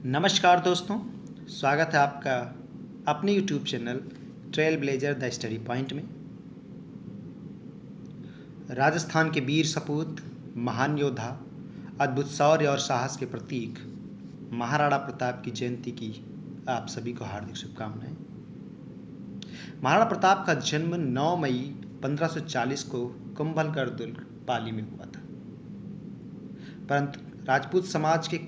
नमस्कार दोस्तों, स्वागत है आपका अपने YouTube channel trail blazer the study point में। राजस्थान के वीर सपूत, महान योद्धा, अद्भुत शौर्य और साहस के प्रतीक महाराणा प्रताप की जयंती की आप सभी को हार्दिक शुभकामनाएं। महाराणा प्रताप का जन्म 9 मई 1540 को कुंभलगढ़ दुर्ग पाली में हुआ था, परंतु राजपूत समाज के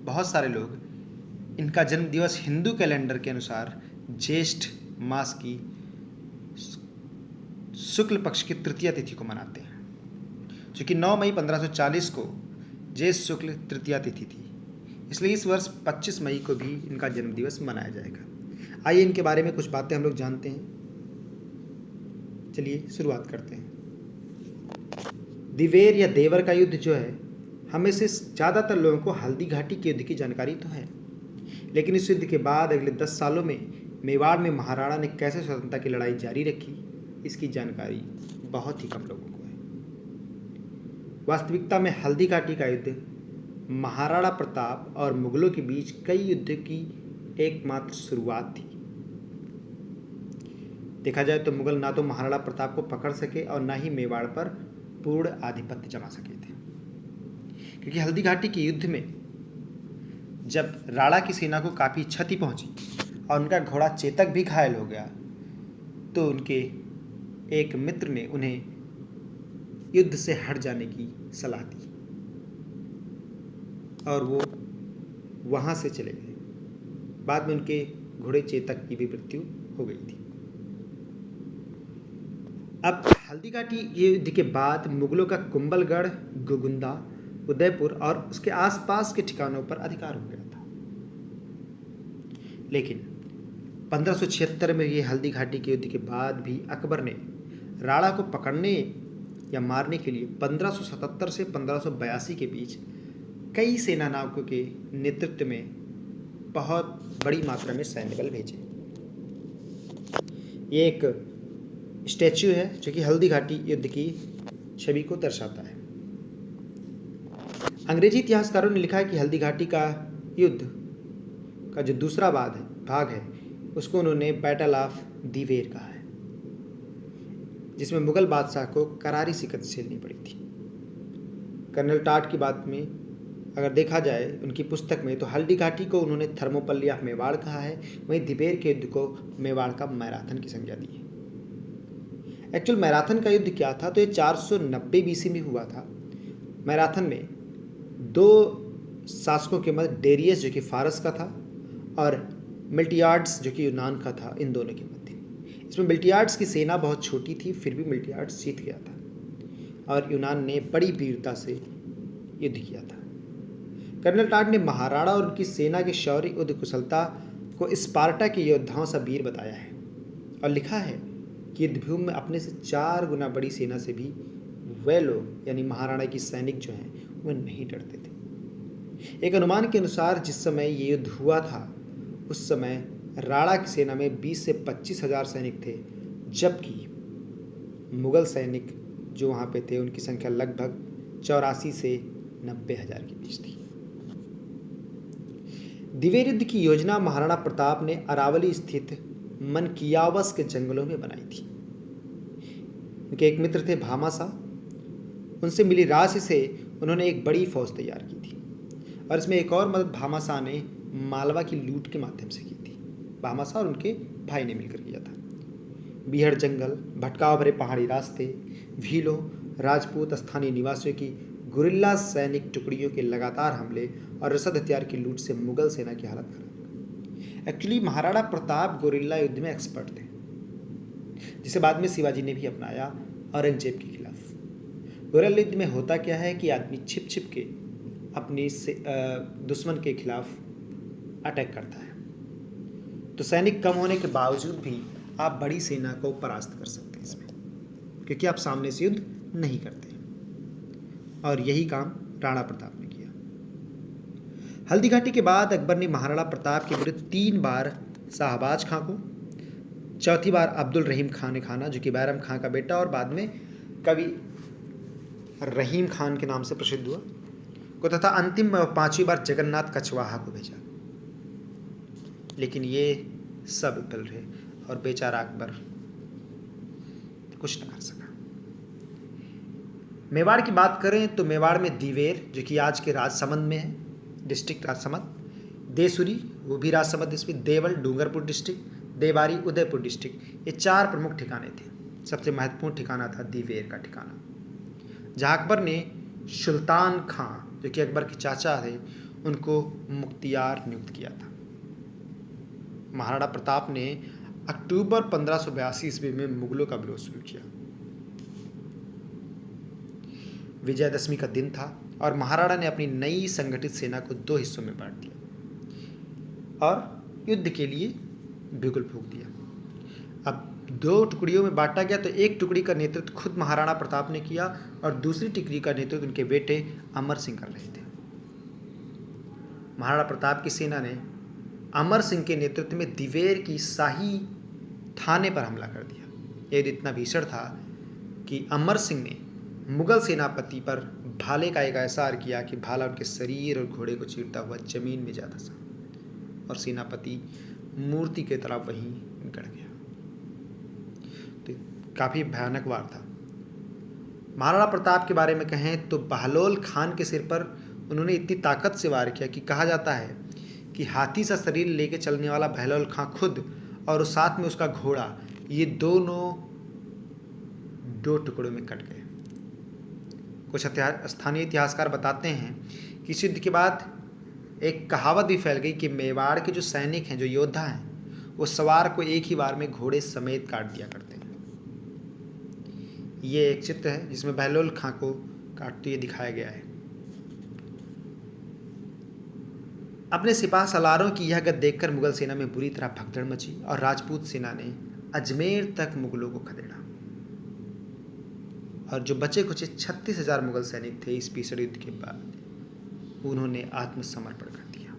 बहुत सारे लोग इनका जन्म दिवस हिंदू कैलेंडर के अनुसार ज्येष्ठ मास की शुक्ल पक्ष की तृतीया तिथि को मनाते हैं। चूँकि 9 मई 1540 को ज्येष्ठ शुक्ल तृतीया तिथि थी, इसलिए इस वर्ष 25 मई को भी इनका जन्म दिवस मनाया जाएगा। आइए इनके बारे में कुछ बातें हम लोग जानते हैं। चलिए शुरुआत करते हैं। दिवेर या देवर का युद्ध जो है, हमें से ज़्यादातर लोगों को हल्दी घाटी के युद्ध की जानकारी तो है, लेकिन इस युद्ध के बाद अगले 10 सालों में मेवाड़ में महाराणा ने कैसे स्वतंत्रता की लड़ाई जारी रखी, इसकी जानकारी बहुत ही कम लोगों को है। वास्तविकता में हल्दी घाटी का युद्ध महाराणा प्रताप और मुगलों के बीच कई युद्ध की एकमात्र शुरुआत थी। देखा जाए तो मुगल ना तो महाराणा प्रताप को पकड़ सके और ना ही मेवाड़ पर पूर्ण आधिपत्य जमा सके थे, क्योंकि हल्दी घाटी के युद्ध में जब राणा की सेना को काफ़ी क्षति पहुंची और उनका घोड़ा चेतक भी घायल हो गया, तो उनके एक मित्र ने उन्हें युद्ध से हट जाने की सलाह दी और वो वहां से चले गए। बाद में उनके घोड़े चेतक की भी मृत्यु हो गई थी। अब हल्दी घाटी युद्ध के बाद मुगलों का कुंभलगढ़, गोगुंदा, उदयपुर और उसके आसपास के ठिकानों पर अधिकार हो गया था। लेकिन 1576 में ये हल्दी घाटी के युद्ध के बाद भी अकबर ने राणा को पकड़ने या मारने के लिए 1577 से 1582 के बीच कई सेना नायकों के नेतृत्व में बहुत बड़ी मात्रा में सैन्य बल भेजे। ये एक स्टैच्यू है जो कि हल्दी घाटी युद्ध की छवि को दर्शाता है। अंग्रेजी इतिहासकारों ने लिखा है कि हल्दी घाटी का युद्ध का जो दूसरा भाग है उसको उन्होंने बैटल ऑफ दिवेर कहा है, जिसमें मुगल बादशाह को करारी शिकस्त झेलनी पड़ी थी। कर्नल टाट की बात में अगर देखा जाए उनकी पुस्तक में, तो हल्दी घाटी को उन्होंने थर्मोपल्ली ऑफ मेवाड़ कहा है, वहीं दिवेर के युद्ध को मेवाड़ का मैराथन की संज्ञा दी है। एक्चुअल मैराथन का युद्ध क्या था, तो ये 490 BC में हुआ था। मैराथन में दो शासकों के मध्य डेरियस जो कि फारस का था और मिल्टियाड्स जो कि यूनान का था, इन दोनों के मध्य। इसमें मिल्टियाड्स की सेना बहुत छोटी थी, फिर भी मिल्टियाड्स जीत गया था और यूनान ने बड़ी वीरता से युद्ध किया था। कर्नल टाट ने महाराणा और उनकी सेना के शौर्य युद्ध कुशलता को स्पार्टा के योद्धाओं सा वीर बताया है और लिखा है कि युद्धभूमि में अपने से 4 गुना बड़ी सेना से भी वे लोग यानी महाराणा की सैनिक जो हैं वह नहीं डरते थे। एक अनुमान के अनुसार जिस समय ये युद्ध हुआ था उस समय राणा की सेना में 20 से 25 हजार सैनिक थे, जबकि मुगल सैनिक जो वहाँ पे थे उनकी संख्या लगभग 84 से 90 हजार के बीच थी। दिवेर युद्ध की योजना महाराणा प्रताप ने अरावली स्थित मनकियावस के जंगलों में बनाई थी। उनके एक मित्र थे भामासा, उनसे मिली राशि से उन्होंने एक बड़ी फौज तैयार की थी और इसमें एक और मदद भामासा ने मालवा की लूट के माध्यम से की थी। भामासा और उनके भाई ने मिलकर किया था। बीहड़ जंगल, भटकाव भरे पहाड़ी रास्ते, भीलों, राजपूत स्थानीय निवासियों की गुरिल्ला सैनिक टुकड़ियों के लगातार हमले और रसद हथियार की लूट से मुगल सेना की हालत खराब। एक्चुअली महाराणा प्रताप गुरिल्ला युद्ध में एक्सपर्ट थे, जिसे बाद में शिवाजी ने भी अपनाया औरंगजेब के खिलाफ। गुरिल्ला युद्ध में होता क्या है कि आदमी छिप छिप के अपनी दुश्मन के खिलाफ अटैक करता है, तो सैनिक कम होने के बावजूद भी आप बड़ी सेना को परास्त कर सकते हैं इसमें, क्योंकि आप सामने से युद्ध नहीं करते। और यही काम राणा प्रताप ने किया। हल्दी घाटी के बाद अकबर ने महाराणा प्रताप के विरुद्ध 3 बार शाहबाज खां को, चौथी बार अब्दुल रहीम खान ने खाना जो कि बैरम खां का बेटा और बाद में कवि रहीम खान के नाम से प्रसिद्ध हुआ को, तथा अंतिम 5वीं बार जगन्नाथ कछवाहा को भेजा। लेकिन ये सब विफल रहे और बेचारा अकबर कुछ न कर सका। मेवाड़ की बात करें तो मेवाड़ में दीवेर, जो कि आज के राजसमंद में है, डिस्ट्रिक्ट राजसमंद, देसुरी, वो भी राजसमंद डिस्ट्रिक्ट, देवल डूंगरपुर डिस्ट्रिक्ट, देवारी उदयपुर डिस्ट्रिक्ट, ये 4 प्रमुख ठिकाने थे। सबसे महत्वपूर्ण ठिकाना था दीवेर का ठिकाना, जहाँ अकबर ने सुल्तान खां, जो कि अकबर के चाचा थे, उनको मुख्तियार नियुक्त किया था। महाराणा प्रताप ने अक्टूबर 1582 ईस्वी में मुगलों का विरोध शुरू किया। विजयदशमी का दिन था और महाराणा ने अपनी नई संगठित सेना को 2 हिस्सों में बांट दिया और युद्ध के लिए बिगुल फूंक दिया। अब 2 टुकड़ियों में बांटा गया, तो एक टुकड़ी का नेतृत्व खुद महाराणा प्रताप ने किया और दूसरी टुकड़ी का नेतृत्व उनके बेटे अमर सिंह कर रहे थे। महाराणा प्रताप की सेना ने अमर सिंह के नेतृत्व में दिवेर की शाही थाने पर हमला कर दिया। यह इतना भीषण था कि अमर सिंह ने मुगल सेनापति पर भाले का एक ऐसा वार किया कि भाला उनके शरीर और घोड़े को चीरता हुआ जमीन में जा धंसा और सेनापति मूर्ति की तरफ वहीं गड़ गया। तो काफ़ी भयानक वार था। महाराणा प्रताप के बारे में कहें तो बहलोल खान के सिर पर उन्होंने इतनी ताकत से वार किया कि कहा जाता है कि हाथी सा शरीर लेके चलने वाला बहलोल खां खुद और साथ में उसका घोड़ा, ये दोनों 2 टुकड़ों में कट गए। कुछ स्थानीय इतिहासकार बताते हैं कि इस युद्ध के बाद एक कहावत भी फैल गई कि मेवाड़ के जो सैनिक हैं, जो योद्धा हैं, वो सवार को एक ही बार में घोड़े समेत काट दिया करते हैं। ये एक चित्र है जिसमें बहलोल खां को काटते हुए दिखाया गया है। अपने सिपाह सलारों की यह गत देखकर मुगल सेना में बुरी तरह भगदड़ मची और राजपूत सेना ने अजमेर तक मुगलों को खदेड़ा और जो बचे कुछ 36,000 मुगल सैनिक थे, इस भीषण युद्ध के बाद उन्होंने आत्मसमर्पण कर दिया।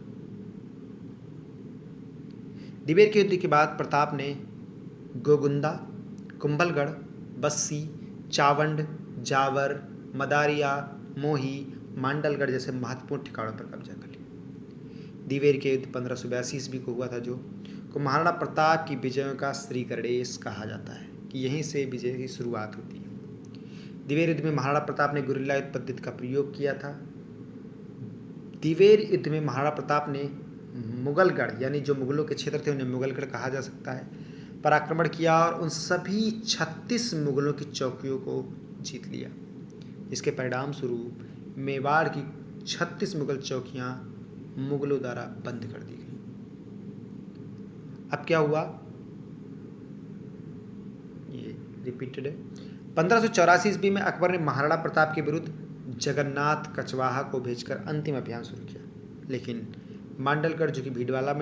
दिवेर के युद्ध के बाद प्रताप ने गोगुंदा, कुंभलगढ़, बस्सी, चावंड, जावर, मदारिया, मोही, मांडलगढ़ जैसे महत्वपूर्ण ठिकानों पर कब्जा कर लिया। दिवेर के युद्ध 1582 ईस्वी को हुआ था, जो को महाराणा प्रताप की विजयों का श्री गणेश कहा जाता है कि यहीं से विजय की शुरुआत होती है। दिवेर युद्ध में महाराणा प्रताप ने गुरिल्ला युद्ध पद्धति का प्रयोग किया था। दिवेर युद्ध में महाराणा प्रताप ने मुगलगढ़, यानी जो मुगलों के क्षेत्र थे उन्हें मुगलगढ़ कहा जा सकता है, पर आक्रमण किया और उन सभी 36 मुगलों की चौकियों को जीत लिया। इसके परिणाम स्वरूप मेवाड़ की 36 मुगल चौकियां मुगलों द्वारा बंद कर दी गई। अब क्या हुआ, ये रिपीटेड है। 1584 ईस्वी में अकबर ने महाराणा प्रताप के विरुद्ध जगन्नाथ कछवाहा को भेजकर अंतिम अभियान शुरू किया, लेकिन मांडलगढ़, जो कि भीलवाड़ा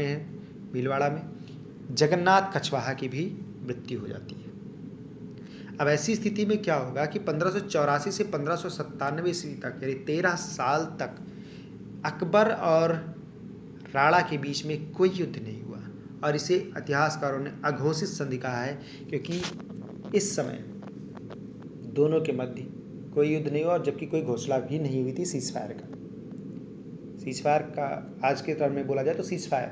में जगन्नाथ कछवाहा की भी मृत्यु हो जाती है। अब ऐसी स्थिति में क्या होगा कि 1584 से 1597 ईस्वी तक, यानी 13 साल तक अकबर और राणा के बीच में कोई युद्ध नहीं हुआ और इसे इतिहासकारों ने अघोषित संधि कहा है, क्योंकि इस समय दोनों के मध्य कोई युद्ध नहीं हुआ और जबकि कोई घोषणा भी नहीं हुई थी सीजफायर का आज के टर्म में बोला जाए तो सीजफायर।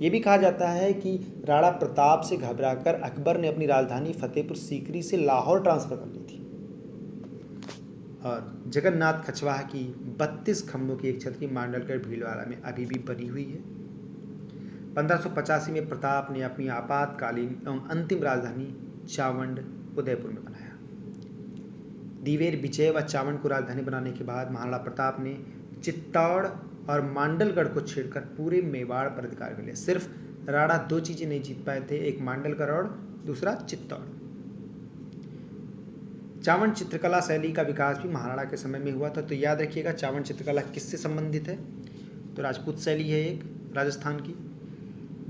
ये भी कहा जाता है कि राणा प्रताप से घबराकर अकबर ने अपनी राजधानी फतेहपुर सीकरी से लाहौर ट्रांसफर कर ली थी और जगन्नाथ कछवाहा की 32 खंभों की एक छतरी मांडलगढ़ भीलवाड़ा में अभी भी बनी हुई है। 1585 में प्रताप ने अपनी आपातकालीन एवं अंतिम राजधानी चावंड उदयपुर में बनाया। दिवेर, विजय व चावंड को राजधानी बनाने के बाद महाराणा प्रताप ने चित्तौड़ और मांडलगढ़ को छेड़कर पूरे मेवाड़ पर अधिकार कर लिया। सिर्फ राणा 2 चीज़ें नहीं जीत पाए थे, एक मांडलगढ़ और दूसरा चित्तौड़। चावंड चित्रकला शैली का विकास भी महाराणा के समय में हुआ था। तो याद रखिएगा, चावंड चित्रकला किससे संबंधित है, तो राजपूत शैली है एक, राजस्थान की।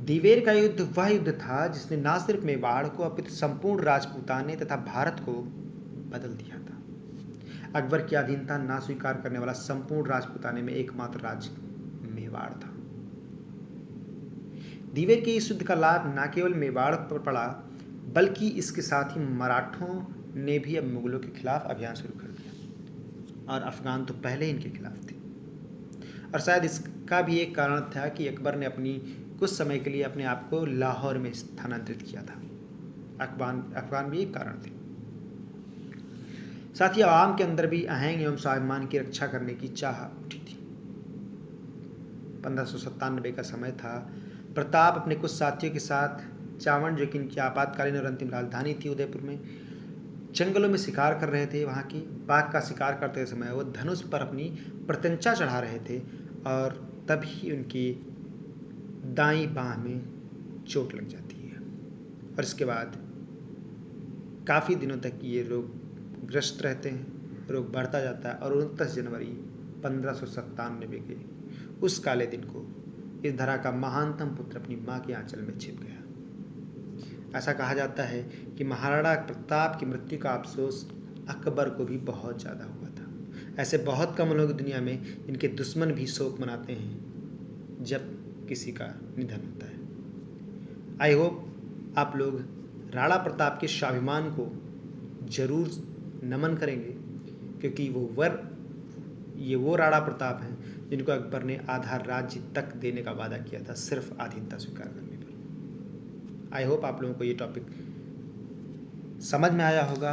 दिवेर का युद्ध वह युद्ध था जिसने न सिर्फ मेवाड़ को अपितु संपूर्ण राजपूताने तथा भारत को बदल दिया था। अकबर की अधीनता ना स्वीकार करने वाला संपूर्ण राजपूताने में एकमात्र राज्य मेवाड़ था। दिवेर के इस युद्ध का लाभ न केवल मेवाड़ पर पड़ा, बल्कि इसके साथ ही मराठों ने भी अब मुगलों के खिलाफ अभियान शुरू कर दिया और अफगान तो पहले इनके खिलाफ थे। और शायद इसका भी एक कारण था कि अकबर ने अपनी कुछ समय के लिए अपने आप को लाहौर में स्थानांतरित किया था। अफगान भी एक कारण थे। साथ ही आवाम के अंदर भी आहंग एवं स्वाभिमान की रक्षा करने की चाह उठी थी। 1597 का समय था। प्रताप अपने कुछ साथियों के साथ चावंड, जो कि इनकी आपातकालीन और अंतिम राजधानी थी उदयपुर में, जंगलों में शिकार कर रहे थे। वहाँ की बाघ का शिकार करते समय वो धनुष पर अपनी प्रत्यंचा चढ़ा रहे थे और तभी उनकी दाईं बाह में चोट लग जाती है और इसके बाद काफ़ी दिनों तक ये रोग ग्रस्त रहते हैं। रोग बढ़ता जाता है और 29 जनवरी 1597 के उस काले दिन को इस धरा का महानतम पुत्र अपनी माँ के आंचल में छिप गया। ऐसा कहा जाता है कि महाराणा प्रताप की मृत्यु का अफसोस अकबर को भी बहुत ज़्यादा हुआ था। ऐसे बहुत कम लोग दुनिया में जिनके दुश्मन भी शोक मनाते हैं जब किसी का निधन होता है। आई होप आप लोग राणा प्रताप के स्वाभिमान को जरूर नमन करेंगे, क्योंकि ये वो राणा प्रताप हैं जिनको अकबर ने आधा राज्य तक देने का वादा किया था सिर्फ आधीनता स्वीकार करने पर। आई होप आप लोगों को ये टॉपिक समझ में आया होगा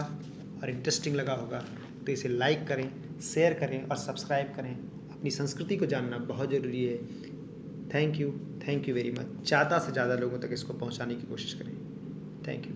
और इंटरेस्टिंग लगा होगा, तो इसे लाइक करें, शेयर करें और सब्सक्राइब करें। अपनी संस्कृति को जानना बहुत ज़रूरी है। Thank you very much. ज़्यादा से ज़्यादा लोगों तक इसको पहुंचाने की कोशिश करें। Thank you.